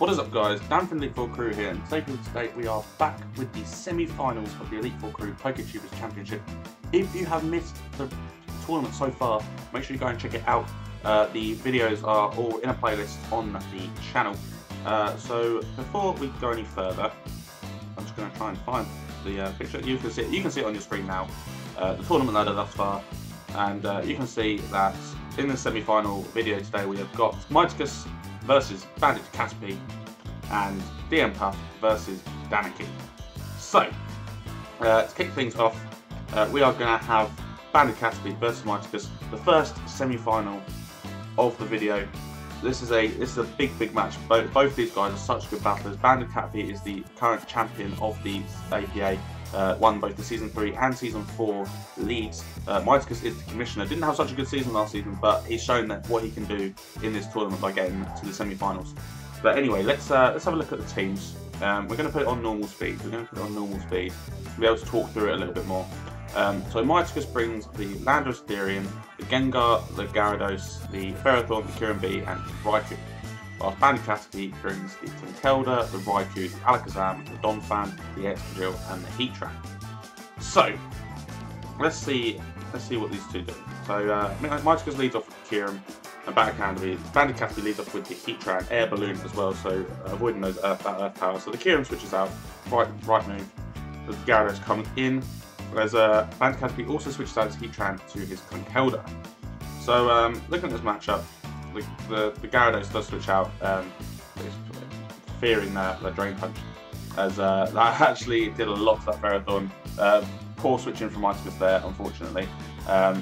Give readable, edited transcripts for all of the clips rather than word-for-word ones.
What is up, guys? Dan from EliteFourCrew here, and today we are back with the semi-finals of the EliteFourCrew PokéTubers Championship. If you have missed the tournament so far, make sure you go and check it out. The videos are all in a playlist on the channel. So before we go any further, I'm just going to try and find the picture. You can see it on your screen now. The tournament ladder thus far, and you can see that in the semi-final video today we have got Mighticus versus BanditCathy and DM Puff versus Danica. So, to kick things off, we are going to have BanditCathy versus Mighticus, the first semi-final of the video. This is a big match. Both these guys are such good battlers. BanditCathy is the current champion of the APA. Won both the Season 3 and Season 4 leagues. Mighticus is the commissioner. Didn't have such a good season last season, but he's shown that what he can do in this tournament by getting to the semi-finals. But anyway, let's have a look at the teams. We're going to put it on normal speed. To be able to talk through it a little bit more. So Mighticus brings the Landorus Therian, the Gengar, the Gyarados, the Ferrothorn, the Kyurem B, and the Raikou. Whilst BanditCathy brings the Tinkelda, the Raikou, the Alakazam, the Donphan, the Excadrill, and the Heatran. So, let's see what these two do. So, Mighticus leads off with the Kyurem, and BanditCathy leads off with the Heatran Air Balloon as well, so avoiding those Earth power. So the Kyurem switches out, right move. The Gyarados comes in, whereas BanditCathy also switches out his Heatran to his Tinkelda. So, looking at this matchup, the Gyarados does switch out, fearing the Drain Punch, as that actually did a lot to that Ferrothorn. Poor switching from Mighticus there, unfortunately.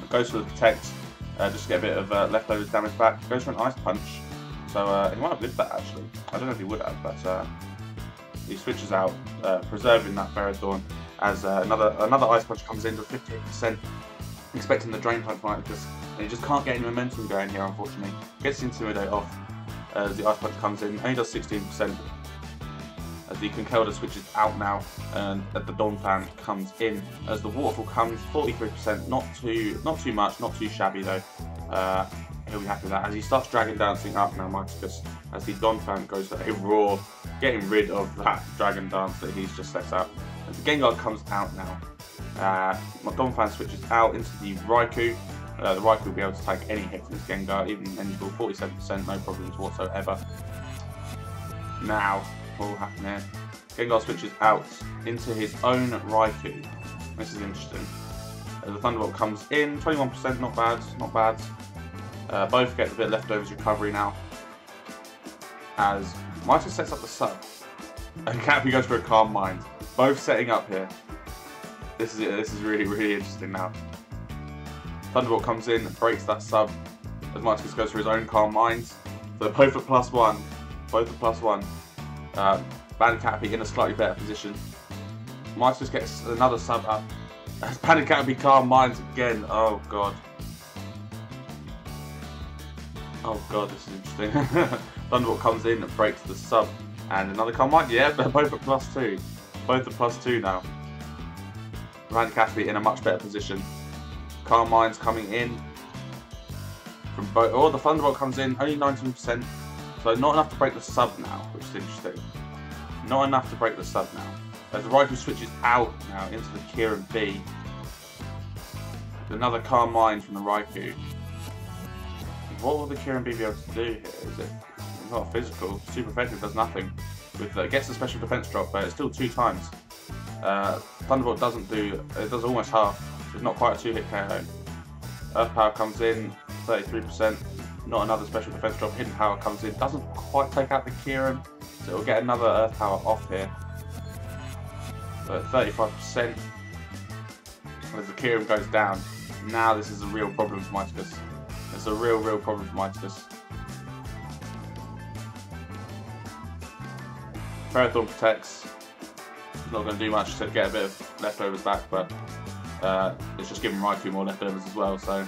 Goes for the Protect, just to get a bit of leftover damage back. Goes for an Ice Punch, so he might have lived that actually. I don't know if he would have, but he switches out, preserving that Ferrothorn, as another Ice Punch comes in with 58%. Expecting the Drain Punch Mighticus, and he just can't get any momentum going here, unfortunately. Gets the Intimidate off as the Ice Punch comes in, only does 16%. As the Tinkelda switches out now, and the Donphan comes in. As the Waterfall comes, 43%, not too much, not too shabby though. He'll be happy with that. As he starts Dragon Dancing up now, Mighticus, as the Donphan goes for a roar, getting rid of that Dragon Dance that he's just set up. As the Gengar comes out now, my Donphan switches out into the Raikou. The Raikou will be able to take any hit from this Gengar, even manageable, 47%, no problems whatsoever. Now, what will happen here? Gengar switches out into his own Raikou. This is interesting. The Thunderbolt comes in, 21%, not bad. Both get a bit of leftovers recovery now. As Mighticus sets up the sub, and Cappy goes for a Calm Mind. Both setting up here. This is really interesting now. Thunderbolt comes in and breaks that sub as Mighticus goes for his own Calm Mind. So both at +1. BanditCathy in a slightly better position. Mighticus gets another sub up as BanditCathy Calm Minds again. Oh god, this is interesting. Thunderbolt comes in and breaks the sub, and another Calm Mind. Yeah, they're both at +2. Both at +2 now. BanditCathy in a much better position. Calm Minds coming in from both. Oh, the Thunderbolt comes in, only 19%. So not enough to break the sub now, which is interesting. Not enough to break the sub now. As the Raikou switches out now into the Kyurem B. Another Calm Mind from the Raikou. What will the Kyurem B be able to do here? Is it not physical? Super effective, does nothing. With gets a special defense drop, but it's still 2 times. Thunderbolt doesn't do, it does almost half. It's not quite a 2-hit KO. Earth Power comes in, 33%. Not another special defense drop. Hidden Power comes in, doesn't quite take out the Kyurem, so it'll get another Earth Power off here. But 35%. As the Kyurem goes down, now this is a real problem for Mighticus. It's a real problem for Mighticus. Ferrothorn protects. Not going to do much to get a bit of leftovers back, but it's just giving Raikou more leftovers as well. So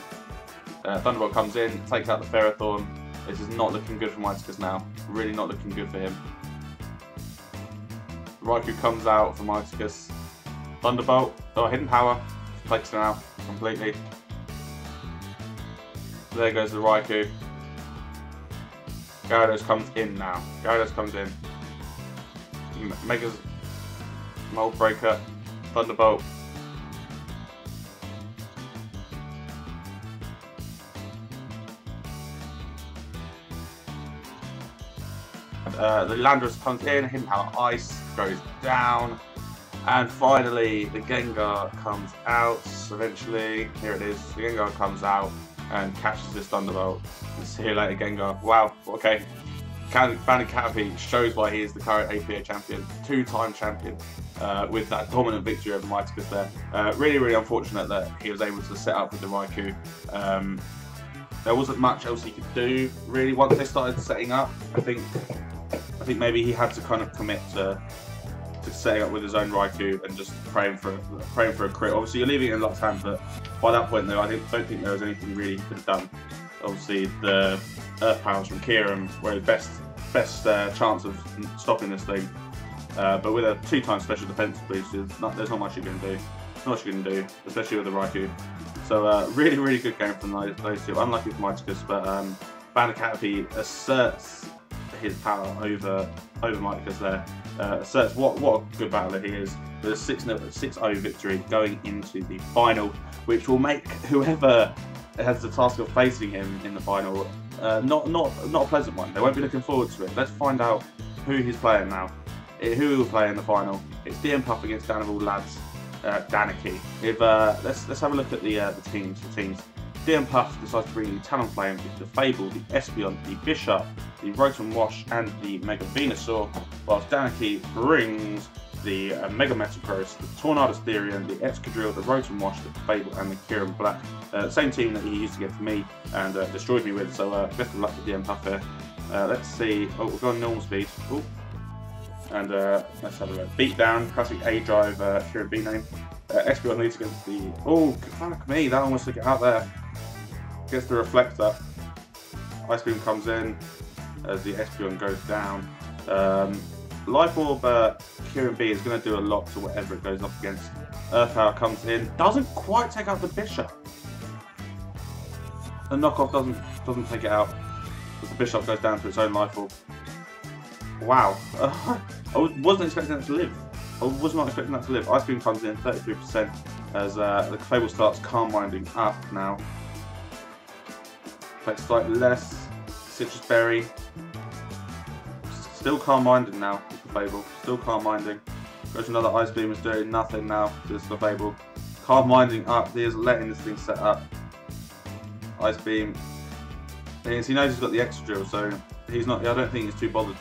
Thunderbolt comes in, takes out the Ferrothorn. This is not looking good for Mighticus now. Really not looking good for him. Raikou comes out for Mighticus. Thunderbolt, Hidden Power, takes him out completely. There goes the Raikou. Gyarados comes in now. Gyarados comes in. Mega's Mold Breaker. Thunderbolt. The Landorus comes in, him out ice, goes down, and finally the Gengar comes out. Eventually, here it is. The Gengar comes out and catches this Thunderbolt. See you later, Gengar. Wow. Okay. BanditCathy shows why he is the current APA champion, 2-time champion, with that dominant victory over Mightycus there. Really, really unfortunate that he was able to set up with the Raikou. There wasn't much else he could do really once they started setting up. I think maybe he had to kind of commit to setting up with his own Raikou and just praying for a crit. Obviously, you're leaving it in Luck's hand, but by that point, though, I don't think there was anything really he could have done. Obviously, the Earth Powers from Kieran were the best chance of stopping this thing. But with a 2-time special defense boost, there's not much you can do. Not much you can do, especially with the Raikou. So really, really good game from those two. Unlucky for Mightycus, but BanditCathy asserts his power over Mightycus there. Asserts what a good battler he is, with a 6-0 victory going into the final, which will make whoever has the task of facing him in the final not a pleasant one. They won't be looking forward to it. Let's find out who he's playing now. Who will play in the final? It's DM Puff against Danival Lads. Danica. Let's have a look at the teams. DM Puff decides to bring the Talonflame, the Fable, the Espeon, the Bishop, the Rotom Wash, and the Mega Venusaur, whilst Danica brings the Mega Metagross, the Tornadus Therian, the Excadrill, the Rotom Wash, the Fable, and the Kieran Black. Same team that he used against me and destroyed me with, so best of luck to DM Puff here. Let's see. Oh, we've got normal speed. Ooh. And let's have a look. Beatdown, classic A drive, Kieran B name. Espeon leads against the. Oh, fuck me, that almost took it out there. Gets the Reflector. Ice Beam comes in as the Espeon goes down. Life Orb, Kieran B is going to do a lot to whatever it goes up against. Earth Power comes in, doesn't quite take out the Bishop. The knockoff doesn't take it out as the Bishop goes down to its own Life Orb. Wow, I wasn't expecting that to live. I was not expecting that to live. Ice Beam comes in 33% as the Fable starts Calm Minding up now. Affects slightly less. Citrus Berry. Still Calm Minding now with the Fable. Still Calm Minding. Goes to another Ice Beam, is doing nothing now to this Fable. Calm Minding up. He is letting this thing set up. Ice Beam. He knows he's got the Excadrill, so he's not. I don't think he's too bothered.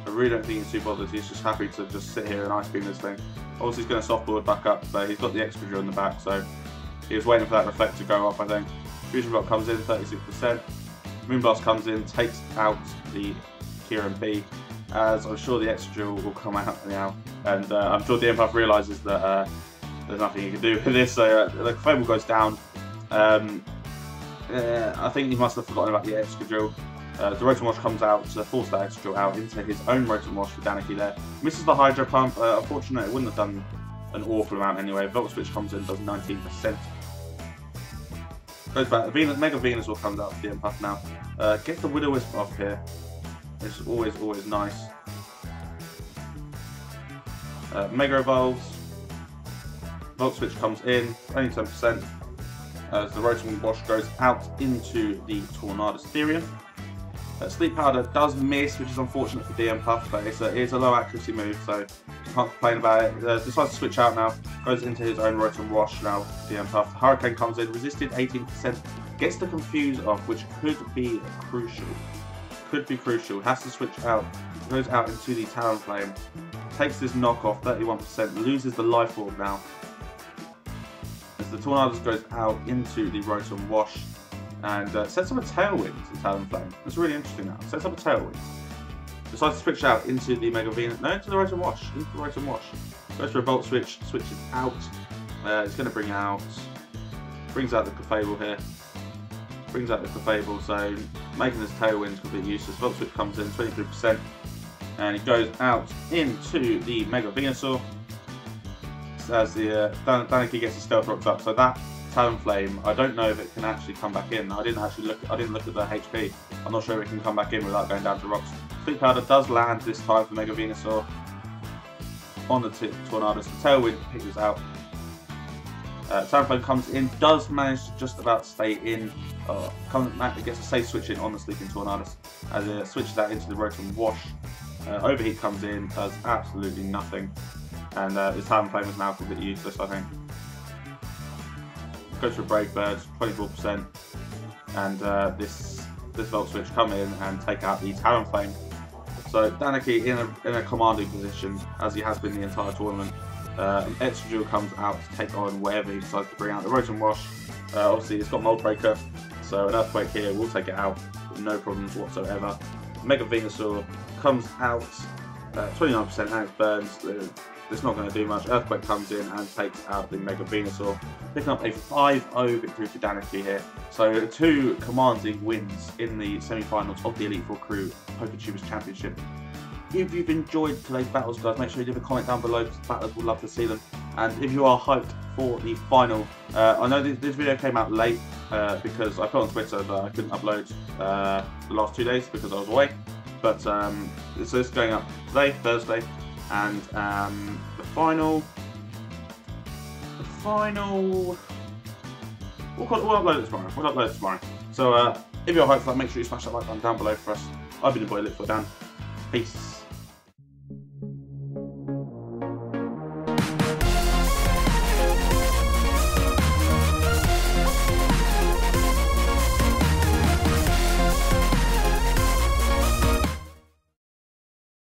I really don't think he's too bothered. He's just happy to just sit here and Ice Beam this thing. Obviously, he's going to softboard back up, but he's got the Excadrill in the back, so he was waiting for that Reflect to go off, I think. Fusion Block comes in, 36%. Moonblast comes in, takes out the Kieran B, as I'm sure the Excadrill will come out now. And I'm sure DM Puff realises that there's nothing he can do with this, so the Fable goes down. I think he must have forgotten about the Excadrill. The Rotom Wash comes out to force that Excadrill out into his own Rotom Wash for Danica there. Misses the Hydro Pump. Unfortunately, it wouldn't have done an awful amount anyway. Volt Switch comes in, does 19%. Goes back. The Mega Venusaur comes out for DM Puff now. Get the Will-O-Wisp off here. It's always nice. Mega Evolves. Volt Switch comes in, only 10%. As the Rotom Wash goes out into the Tornadus Therian. Sleep Powder does miss, which is unfortunate for DM Puff, but it's a low accuracy move, so you can't complain about it. Decides to switch out now, goes into his own Rotom Wash now, DM Puff. Hurricane comes in, resisted 18%, gets the Confuse off, which could be crucial. Has to switch out, goes out into the Talonflame, takes this knockoff, 31%, loses the Life Orb now. As the Tornadus goes out into the Rotom Wash, and sets up a Tailwind to Talonflame. That's really interesting now. Sets up a Tailwind. Decides to switch out into the Mega Venus. No, into the Rotom Wash. Into the Rotom Wash. Goes for a Volt Switch. Switches out. It's going to bring out. Brings out the Clefable here. Brings out the Clefable, so making this Tailwind completely useless. Volt Switch comes in, 23%. And he goes out into the Mega Venusaur. As the Danica gets his Stealth Rocks up. So that Talonflame, I don't know if it can actually come back in. I didn't look at the HP. I'm not sure if it can come back in without going down to rocks. Sleep Powder does land this time for Mega Venusaur on the Tornadus. The Tailwind picks out. Talonflame comes in, does manage to just about stay in. Gets a safe switch in on the Sleeping Tornadus as it switches that into the Rotom Wash. Overheat comes in, does absolutely nothing, and this Talonflame is now completely useless, I think. Goes for Brave Bird, 24%, and this Volt Switch come in and take out the Talonflame. So Danica in a commanding position, as he has been the entire tournament. Extra comes out to take on wherever he decides to bring out. The Rotom Wash, obviously it's got Mold Breaker, so an Earthquake here will take it out with no problems whatsoever. Mega Venusaur comes out, 29% and it burns. It's not going to do much. Earthquake comes in and takes out the Mega Venusaur, picking up a 5-0 victory for Danica here. So 2 commanding wins in the semi-finals of the EliteFourCrew PokéTubers Championship. If you've enjoyed today's battles, guys, make sure you leave a comment down below, because battlers will love to see them. And if you are hyped for the final, I know this video came out late because I put on Twitter that I couldn't upload the last 2 days because I was away. But so this is going up today, Thursday, and the final, we'll upload it tomorrow. We'll upload it tomorrow. So if you're hyped for that, make sure you smash that like button down below for us. I've been your boy EliteFourCrew Dan. Peace.